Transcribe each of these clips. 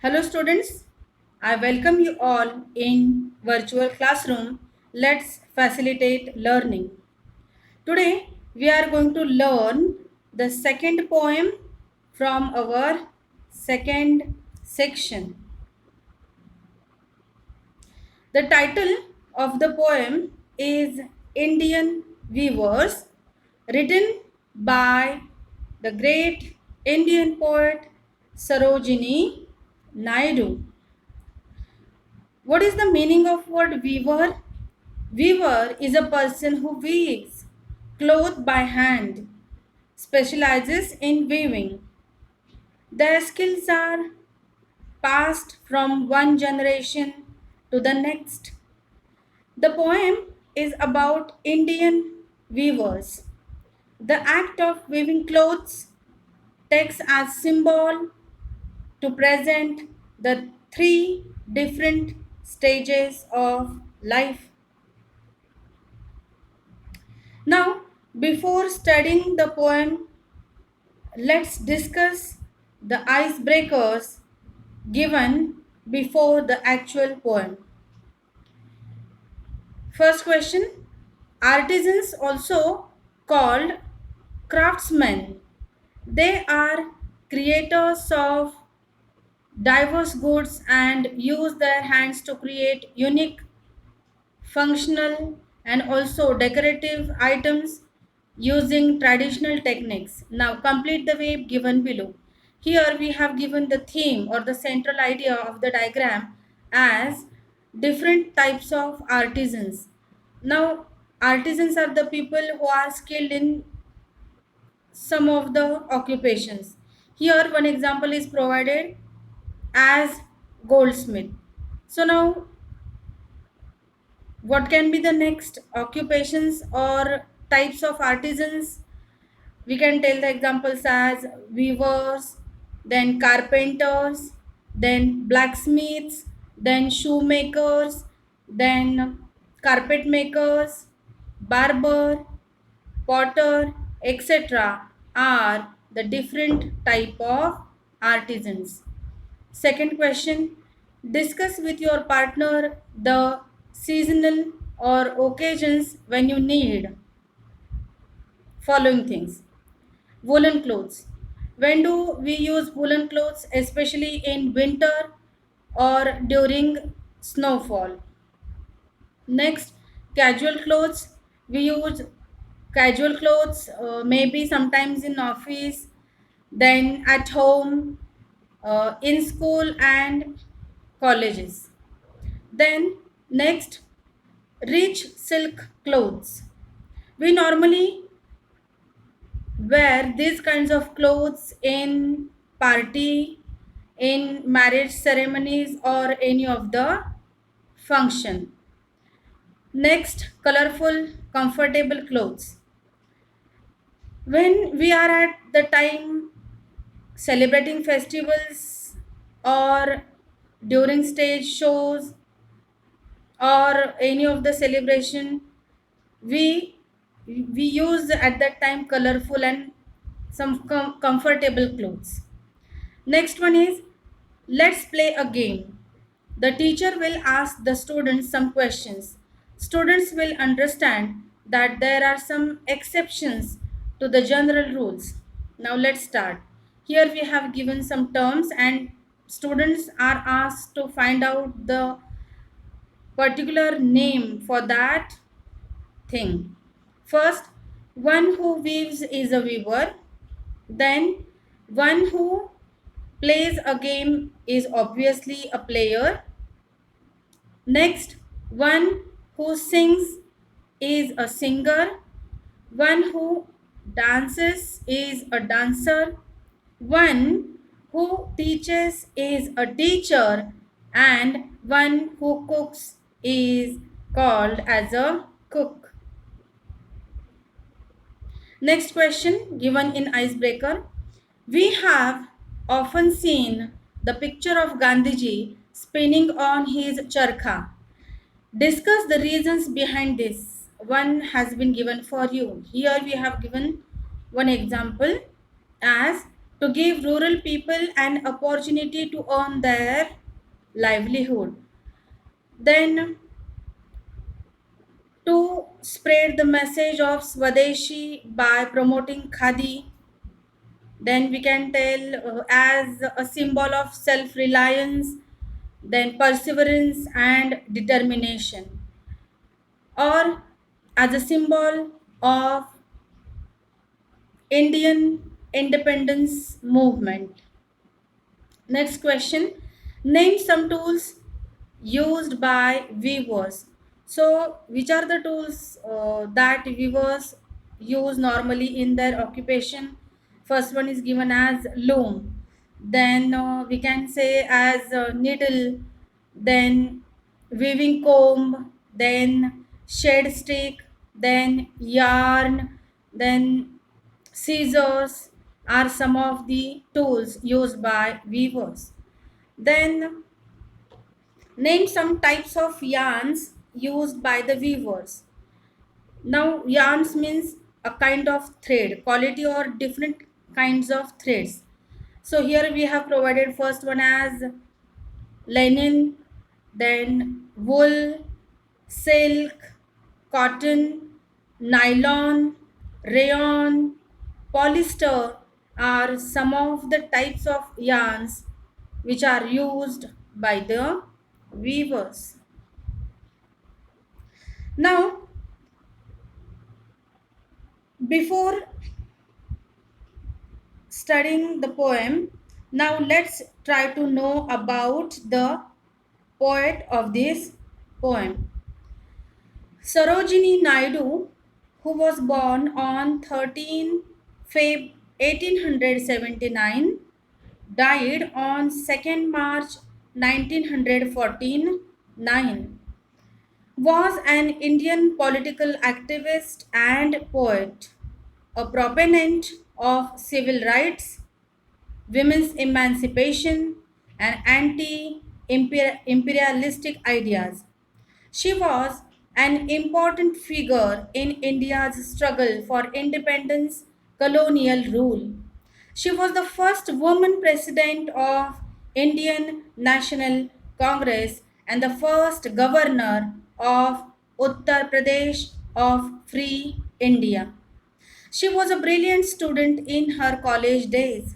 Hello students, I welcome you all in virtual classroom. Let's facilitate learning. Today we are going to learn the second poem from our second section. The title of the poem is Indian Weavers, written by the great Indian poet Sarojini Naidu. What is the meaning of word weaver? Weaver is a person who weaves cloth by hand, specializes in weaving. Their skills are passed from one generation to the next. The poem is about Indian weavers. The act of weaving clothes takes as symbol to present the three different stages of life. Now, before studying the poem, let's discuss the icebreakers given before the actual poem. First question: artisans, also called craftsmen, they are creators of diverse goods and use their hands to create unique, functional, and also decorative items using traditional techniques. Now complete the wave given below. Here we have given the theme or the central idea of the diagram as different types of artisans. Now artisans are the people who are skilled in some of the occupations. Here one example is provided as goldsmith. So now what can be the next occupations or types of artisans? We can tell the examples as weavers, then carpenters, then blacksmiths, then shoemakers, then carpet makers, barber, potter, etc. are the different type of artisans. Second question: discuss with your partner the seasonal or occasions when you need following things. Woolen clothes. When do we use woolen clothes, especially in winter or during snowfall? Next, casual clothes. We use casual clothes maybe sometimes in office, then at home, in school and colleges. Then next, rich silk clothes. We normally wear these kinds of clothes in party, in marriage ceremonies or any of the function. Next, colorful, comfortable clothes. When we are at the time celebrating festivals or during stage shows or any of the celebration, we we use at that time colorful and some comfortable clothes. Next one is, let's play a game. The teacher will ask the students some questions. Students will understand that there are some exceptions to the general rules. Now let's start. Here we have given some terms and students are asked to find out the particular name for that thing. First, one who weaves is a weaver. Then, one who plays a game is obviously a player. Next, one who sings is a singer. One who dances is a dancer. One who teaches is a teacher. And one who cooks is called as a cook. Next question given in icebreaker. We have often seen the picture of Gandhiji spinning on his charkha. Discuss the reasons behind this. One has been given for you. Here we have given one example as to give rural people an opportunity to earn their livelihood. Then to spread the message of Swadeshi by promoting Khadi. Then we can tell as a symbol of self reliance, then perseverance and determination, or as a symbol of Indian independence movement. Next question. Name some tools used by weavers. So, which are the tools that weavers use normally in their occupation? First one is given as loom. Then we can say as needle. Then weaving comb. Then shed stick. Then yarn. Then scissors are some of the tools used by weavers. Then name some types of yarns used by the weavers. Now, yarns means a kind of thread, quality or different kinds of threads. So here we have provided first one as linen, then wool, silk, cotton, nylon, rayon, polyester are some of the types of yarns which are used by the weavers. Now, before studying the poem, now let's try to know about the poet of this poem. Sarojini Naidu, who was born on 13 Feb 1879, died on 2nd March 1949, was an Indian political activist and poet, a proponent of civil rights, women's emancipation, and anti imperialistic ideas. She was an important figure in India's struggle for independence, colonial rule. She was the first woman president of Indian National Congress and the first governor of Uttar Pradesh of Free India. She was a brilliant student in her college days.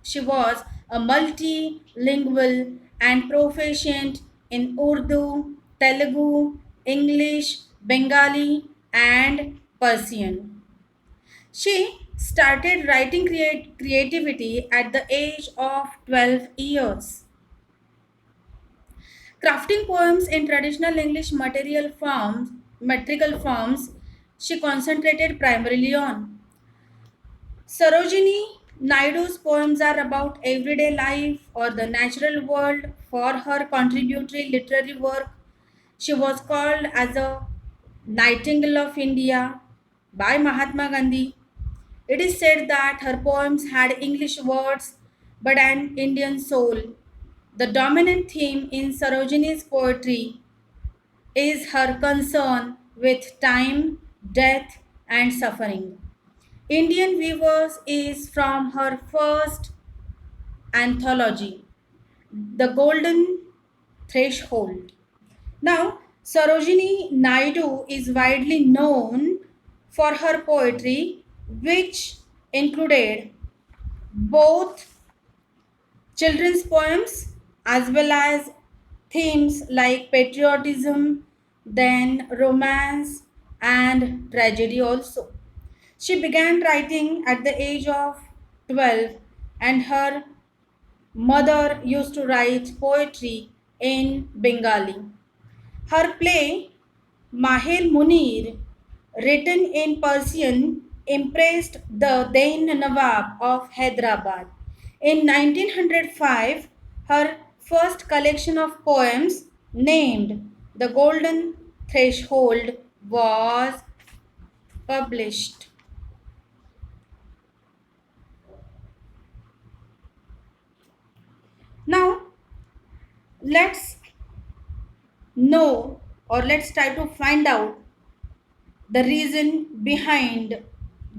She was a multilingual and proficient in Urdu, Telugu, English, Bengali, and Persian. She started writing creativity at the age of 12 years. Crafting poems in traditional English metrical forms, she concentrated primarily on. Sarojini Naidu's poems are about everyday life or the natural world. For her contributory literary work, she was called as a Nightingale of India by Mahatma Gandhi. It is said that her poems had English words but an Indian soul. The dominant theme in Sarojini's poetry is her concern with time, death, and suffering. Indian Weavers is from her first anthology, The Golden Threshold. Now, Sarojini Naidu is widely known for her poetry, which included both children's poems as well as themes like patriotism, then romance, and tragedy also. She began writing at the age of 12, and her mother used to write poetry in Bengali. Her play, Mahir Munir, written in Persian, impressed the then Nawab of Hyderabad. In 1905, her first collection of poems, named The Golden Threshold, was published. Now, let's know or let's try to find out the reason behind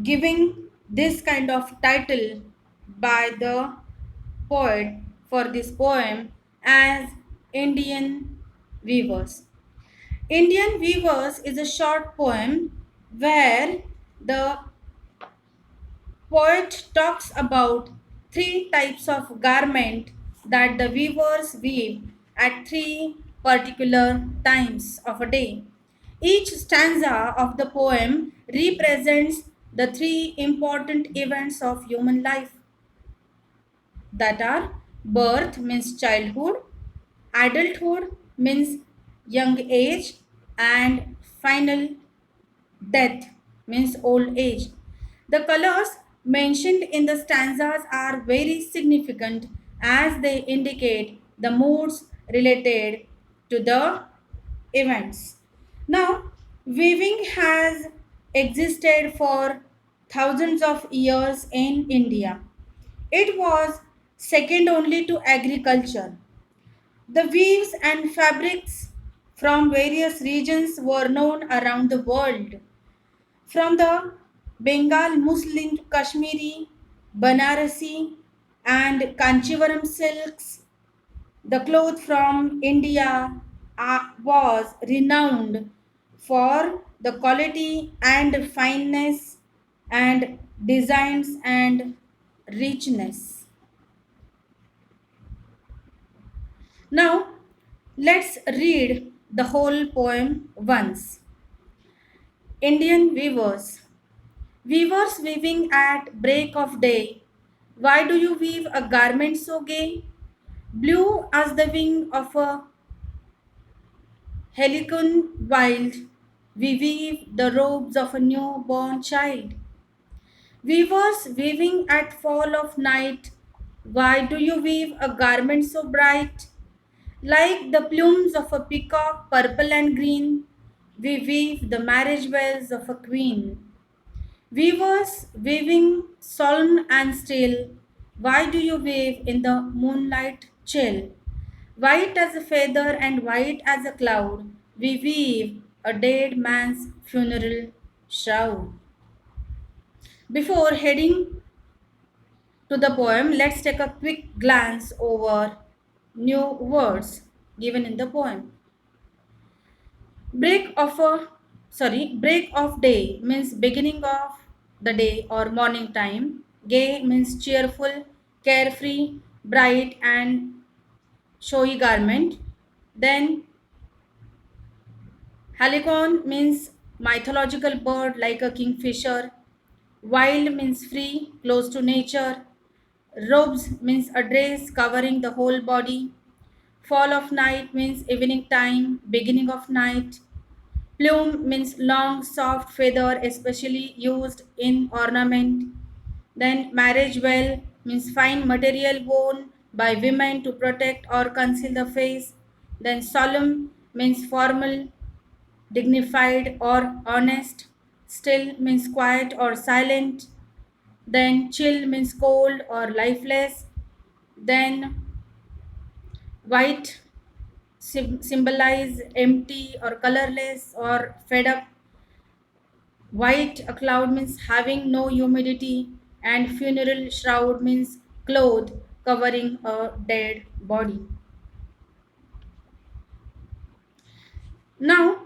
giving this kind of title, by the poet for this poem as Indian Weavers. Indian Weavers is a short poem where the poet talks about three types of garment that the weavers weave at three particular times of a day. Each stanza of the poem represents the three important events of human life, that are birth means childhood, adulthood means young age, and final death means old age. The colors mentioned in the stanzas are very significant as they indicate the moods related to the events. Now, weaving has existed for thousands of years in India. It was second only to agriculture. The weaves and fabrics from various regions were known around the world, from the Bengal muslin to Kashmiri, Banarasi, and Kanchivaram silks. The cloth from India was renowned for the quality and fineness and designs and richness. Now, let's read the whole poem once. Indian weavers. Weavers weaving at break of day. Why do you weave a garment so gay? Blue as the wing of a helicon wild. We weave the robes of a newborn child. Weavers weaving at fall of night. Why do you weave a garment so bright? Like the plumes of a peacock, purple and green, we weave the marriage bells of a queen. Weavers weaving solemn and still, why do you weave in the moonlight chill? White as a feather and white as a cloud, we weave a dead man's funeral shroud. Before heading to the poem, let's take a quick glance over new words given in the poem. Break of a break of day means beginning of the day or morning time. Gay means cheerful, carefree, bright and showy garment. Then Halicon means mythological bird like a kingfisher. Wild means free, close to nature. Robes means a dress covering the whole body. Fall of night means evening time, beginning of night. Plume means long, soft feather, especially used in ornament. Then marriage veil means fine material worn by women to protect or conceal the face. Then solemn means formal, dignified, or honest. Still means quiet or silent. Then chill means cold or lifeless. Then white symbolize empty or colorless or fed up. White, a cloud means having no humidity, and funeral shroud means cloth covering a dead body. Now,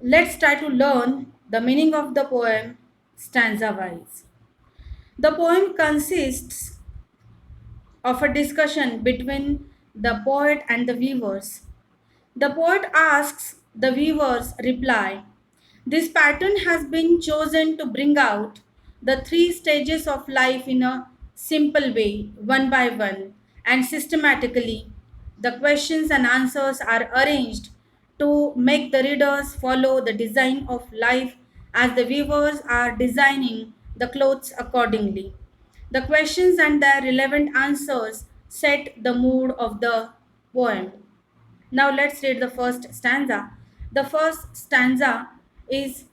let's try to learn the meaning of the poem stanza wise. The poem consists of a discussion between the poet and the weavers. The poet asks, the weavers reply. This pattern has been chosen to bring out the three stages of life in a simple way, one by one, and systematically. The questions and answers are arranged to make the readers follow the design of life as the weavers are designing the clothes accordingly. The questions and their relevant answers set the mood of the poem. Now let's read the first stanza. The first stanza is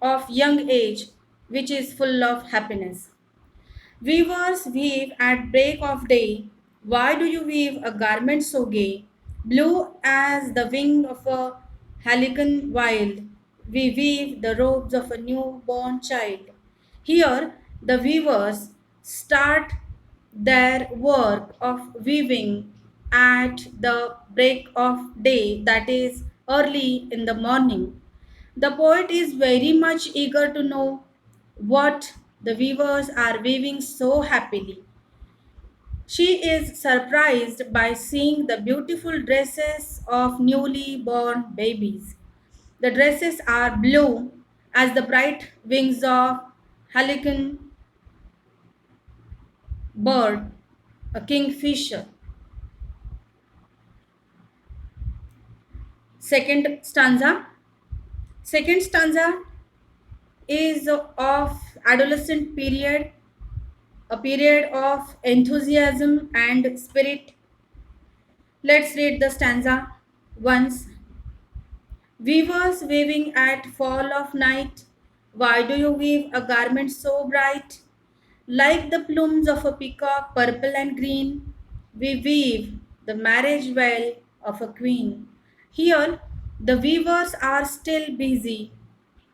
of young age, which is full of happiness. Weavers weave at break of day. Why do you weave a garment so gay? Blue as the wing of a halcyon wild, we weave the robes of a newborn child. Here, the weavers start their work of weaving at the break of day, that is, early in the morning. The poet is very much eager to know what the weavers are weaving so happily. She is surprised by seeing the beautiful dresses of newly born babies. The dresses are blue as the bright wings of Harlequin bird, a kingfisher. Second stanza. Second stanza is of adolescent period, a period of enthusiasm and spirit. Let's read the stanza once. Weavers weaving at fall of night, why do you weave a garment so bright? Like the plumes of a peacock, purple and green, we weave the marriage veil of a queen. Here, the weavers are still busy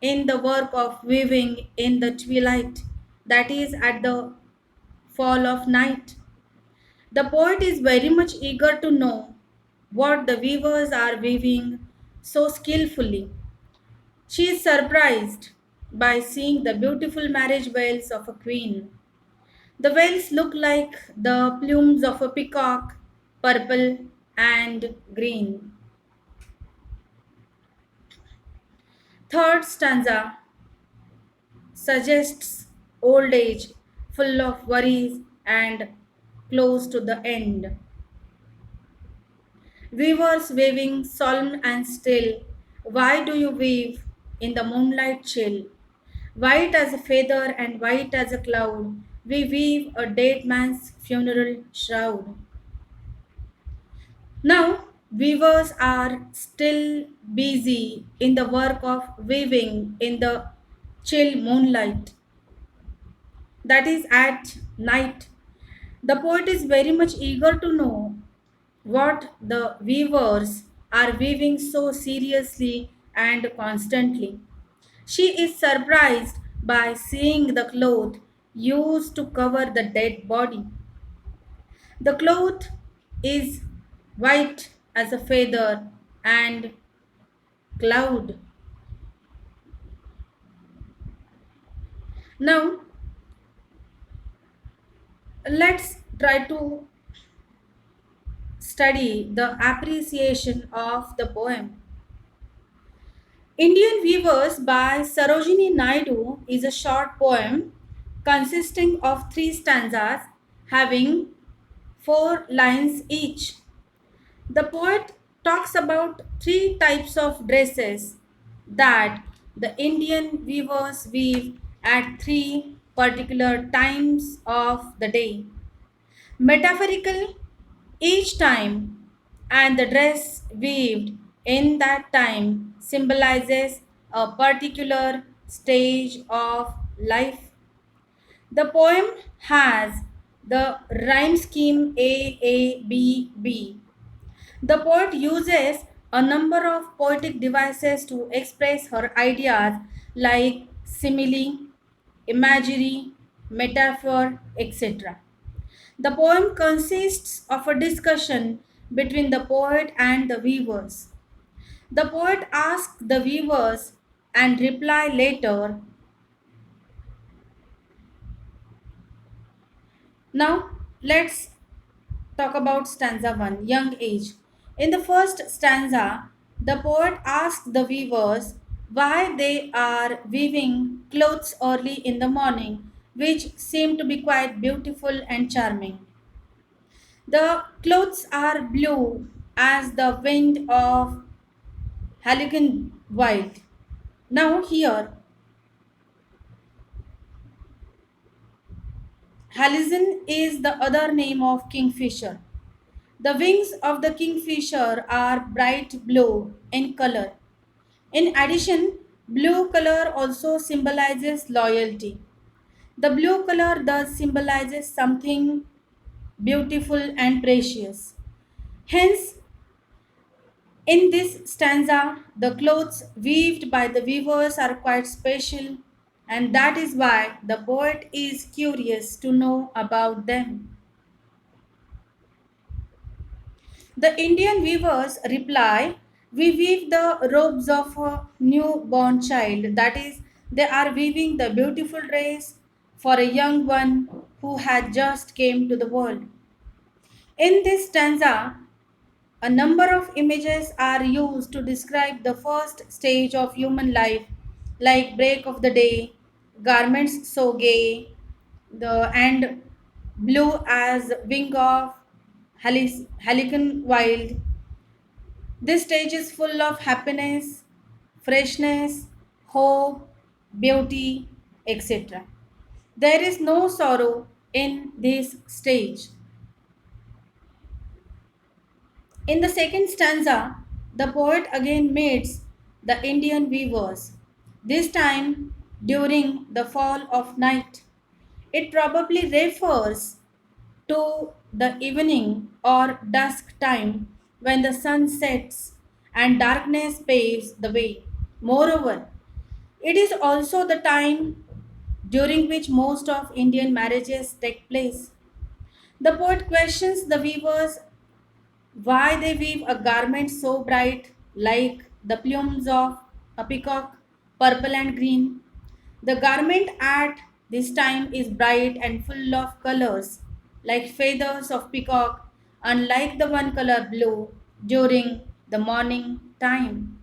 in the work of weaving in the twilight, that is, at the fall of night. The poet is very much eager to know what the weavers are weaving so skillfully. She is surprised by seeing the beautiful marriage veils of a queen. The veils look like the plumes of a peacock, purple and green. Third stanza suggests old age, full of worries and close to the end. Weavers waving solemn and still, why do you weave in the moonlight chill? White as a feather and white as a cloud, we weave a dead man's funeral shroud. Now, weavers are still busy in the work of weaving in the chill moonlight, that is at night. The poet is very much eager to know what the weavers are weaving so seriously and constantly. She is surprised by seeing the cloth used to cover the dead body. The cloth is white as a feather and cloud. Now, let's try to study the appreciation of the poem. Indian Weavers by Sarojini Naidu is a short poem consisting of three stanzas having four lines each. The poet talks about three types of dresses that the Indian weavers weave at three particular times of the day. Metaphorical, each time and the dress weaved in that time symbolizes a particular stage of life. The poem has the rhyme scheme AABB. The poet uses a number of poetic devices to express her ideas like simile, imagery, metaphor, etc. The poem consists of a discussion between the poet and the weavers. The poet asks the weavers and reply later. Now, let's talk about stanza 1, young age. In the first stanza, the poet asks the weavers why they are weaving clothes early in the morning, which seem to be quite beautiful and charming. The clothes are blue as the wind of Halligan Wild. Now, here, Halizin is the other name of kingfisher. The wings of the kingfisher are bright blue in color. In addition, blue color also symbolizes loyalty. The blue color thus symbolizes something beautiful and precious. Hence, in this stanza, the clothes weaved by the weavers are quite special, and that is why the poet is curious to know about them. The Indian weavers reply, we weave the robes of a newborn child. That is, they are weaving the beautiful dress for a young one who had just came to the world. In this stanza, a number of images are used to describe the first stage of human life, like break of the day, garments so gay, the and blue as wing of Helicon wild. This stage is full of happiness, freshness, hope, beauty, etc. There is no sorrow in this stage. In the second stanza, the poet again meets the Indian weavers, this time during the fall of night. It probably refers to the evening or dusk time when the sun sets and darkness paves the way. Moreover, it is also the time during which most of Indian marriages take place. The poet questions the weavers why they weave a garment so bright, like the plumes of a peacock, purple and green. The garment at this time is bright and full of colors, like feathers of peacock, unlike the one color blue during the morning time.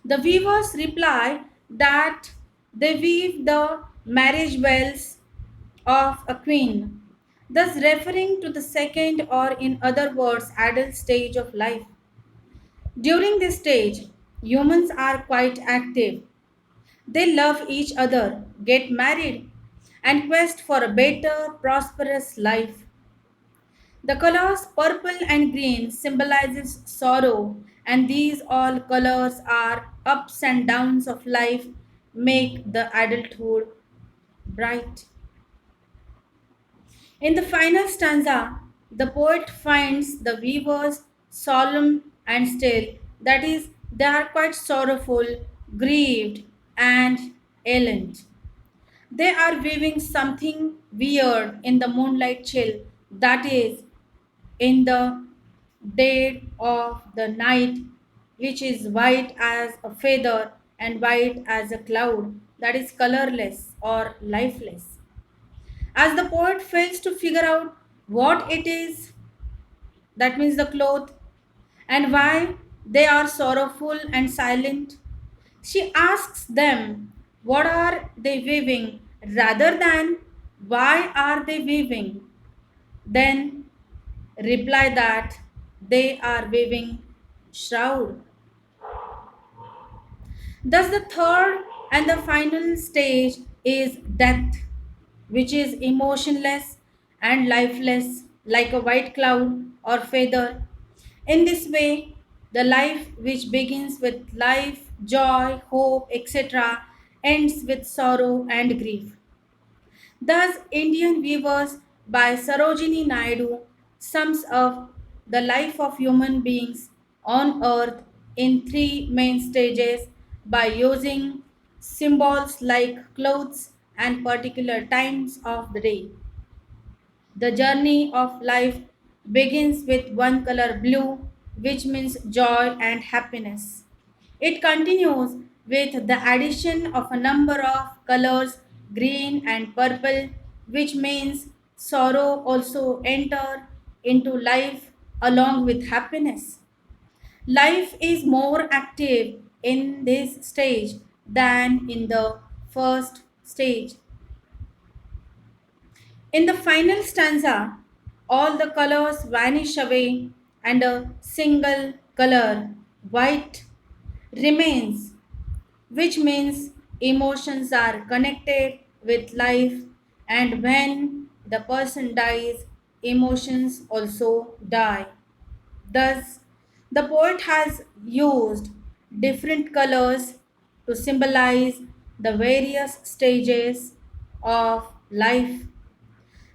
The weavers reply that they weave the marriage bells of a queen, thus referring to the second or, in other words, adult stage of life. During this stage, humans are quite active. They love each other, get married, and quest for a better, prosperous life. The colors purple and green symbolizes sorrow, and these all colors are ups and downs of life make the adulthood bright. In the final stanza, the poet finds the weavers solemn and still, that is, they are quite sorrowful, grieved, and errant. They are weaving something weird in the moonlight chill, that is, in the dead of the night, which is white as a feather and white as a cloud, that is colorless or lifeless. As the poet fails to figure out what it is, that means the cloth, and why they are sorrowful and silent, she asks them what are they weaving rather than why are they weaving. Then reply that they are weaving shroud. Thus, the third and the final stage is death, which is emotionless and lifeless, like a white cloud or feather. In this way, the life which begins with life, joy, hope, etc., ends with sorrow and grief. Thus, Indian Weavers by Sarojini Naidu sums up the life of human beings on earth in three main stages by using symbols like clothes and particular times of the day. The journey of life begins with one color blue, which means joy and happiness. It continues with the addition of a number of colors, green and purple, which means sorrow also enter into life along with happiness. Life is more active in this stage than in the first stage. In the final stanza, all the colors vanish away and a single color, white, remains, which means emotions are connected with life, and when the person dies, emotions also die. Thus, the poet has used different colors to symbolize the various stages of life.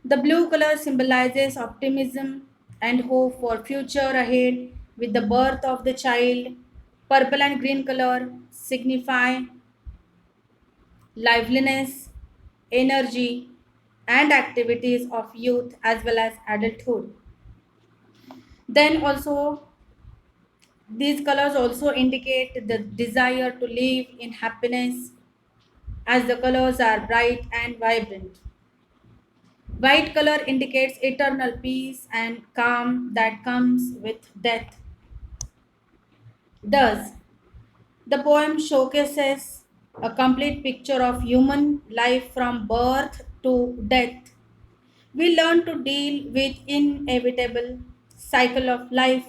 The blue color symbolizes optimism and hope for future ahead with the birth of the child. Purple and green color signify liveliness, energy, and activities of youth as well as adulthood. Then also, these colors also indicate the desire to live in happiness, as the colors are bright and vibrant. White color indicates eternal peace and calm that comes with death. Thus, the poem showcases a complete picture of human life from birth to death. We learn to deal with inevitable cycle of life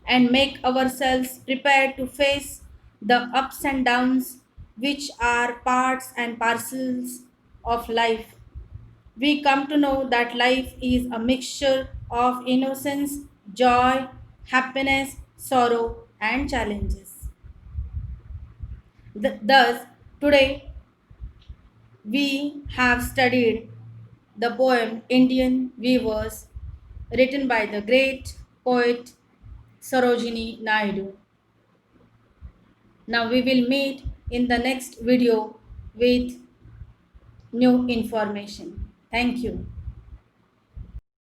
and make ourselves prepared to face the ups and downs which are parts and parcels of life. We come to know that life is a mixture of innocence, joy, happiness, sorrow, and challenges. Thus, today we have studied the poem Indian Weavers, written by the great poet Sarojini Naidu. Now we will meet in the next video with new information. Thank you.